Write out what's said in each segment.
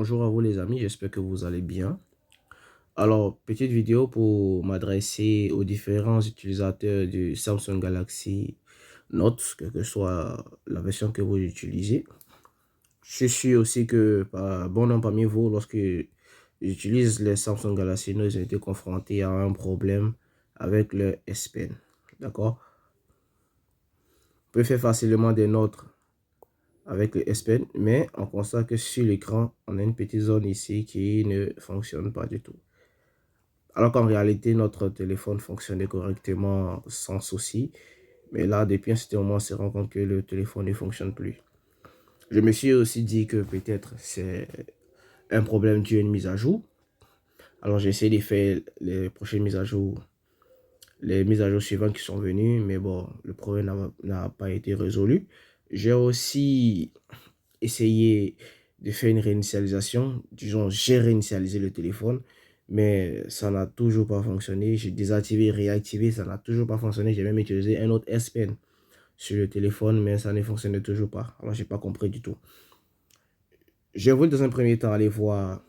Bonjour à vous les amis, j'espère que vous allez bien. Alors, petite vidéo pour m'adresser aux différents utilisateurs du Samsung Galaxy Note, quelle que soit la version que vous utilisez. Je suis aussi que bon nombre parmi vous, lorsque j'utilise les Samsung Galaxy Note, ils ont été confrontés à un problème avec le S Pen. D'accord? On peut faire facilement des notes avec le S Pen, mais on constate que sur l'écran, on a une petite zone ici qui ne fonctionne pas du tout. Alors qu'en réalité, notre téléphone fonctionnait correctement sans souci. Mais là, depuis un certain moment, on se rend compte que le téléphone ne fonctionne plus. Je me suis aussi dit que peut-être c'est un problème dû à une mise à jour. Alors j'ai essayé de faire les prochaines mises à jour, les mises à jour suivantes qui sont venues. Mais bon, le problème n'a pas été résolu. J'ai aussi essayé de faire une réinitialisation. Disons, j'ai réinitialisé le téléphone, mais ça n'a toujours pas fonctionné. J'ai désactivé, réactivé, ça n'a toujours pas fonctionné. J'ai même utilisé un autre S Pen sur le téléphone, mais ça ne fonctionnait toujours pas. Alors, j'ai pas compris du tout. J'ai voulu dans un premier temps aller voir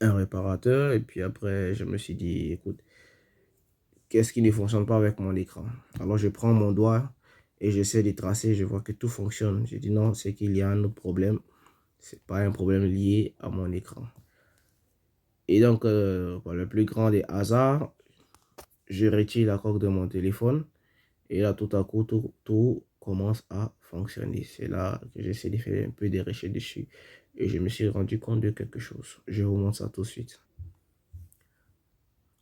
un réparateur, et puis après, je me suis dit, écoute, qu'est-ce qui ne fonctionne pas avec mon écran? Alors, je prends mon doigt et j'essaie de tracer, je vois que tout fonctionne. J'ai dit non, c'est qu'il y a un autre problème. C'est pas un problème lié à mon écran. Et donc, pour le plus grand des hasards, je retire la coque de mon téléphone. Et là, tout à coup, tout commence à fonctionner. C'est là que j'essaie de faire un peu des recherches dessus. Et je me suis rendu compte de quelque chose. Je vous montre ça tout de suite.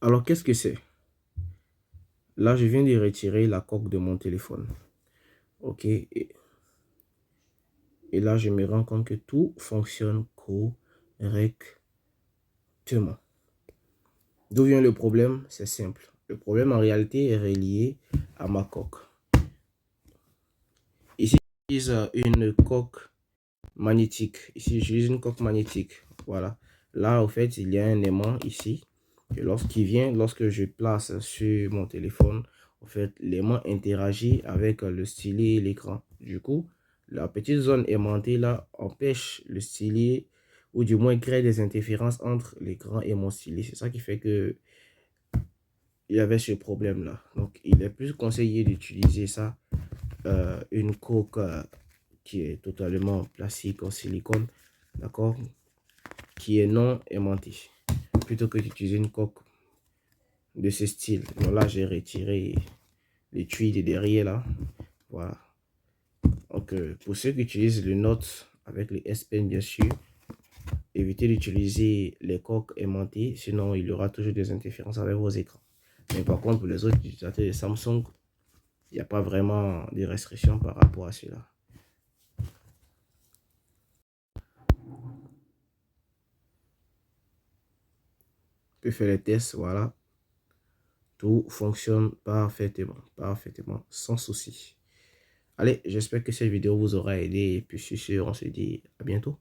Alors, qu'est-ce que c'est? Là, je viens de retirer la coque de mon téléphone. OK. Et là, je me rends compte que tout fonctionne correctement. D'où vient le problème? C'est simple. Le problème en réalité est relié à ma coque. Ici, j'utilise une coque magnétique. Ici, j'utilise une coque magnétique. Voilà. Là, au fait, il y a un aimant ici. Et lorsque je place sur mon téléphone, au fait, l'aimant interagit avec le stylet et l'écran. Du coup, la petite zone aimantée là empêche le stylet, ou du moins crée des interférences entre l'écran et mon stylet. C'est ça qui fait que il y avait ce problème là. Donc, il est plus conseillé d'utiliser ça, une coque qui est totalement plastique en silicone, d'accord, qui est non aimantée, plutôt que d'utiliser une coque de ce style. Donc là, j'ai retiré les tuyaux de derrière là. Voilà. Donc, pour ceux qui utilisent le Note avec les S Pen, bien sûr, évitez d'utiliser les coques aimantées, sinon il y aura toujours des interférences avec vos écrans. Mais par contre, pour les autres utilisateurs de Samsung, il n'y a pas vraiment de restrictions par rapport à cela. On peut faire les tests, voilà. Tout fonctionne parfaitement, sans souci. Allez, j'espère que cette vidéo vous aura aidé. Et puis, sur ce, on se dit à bientôt.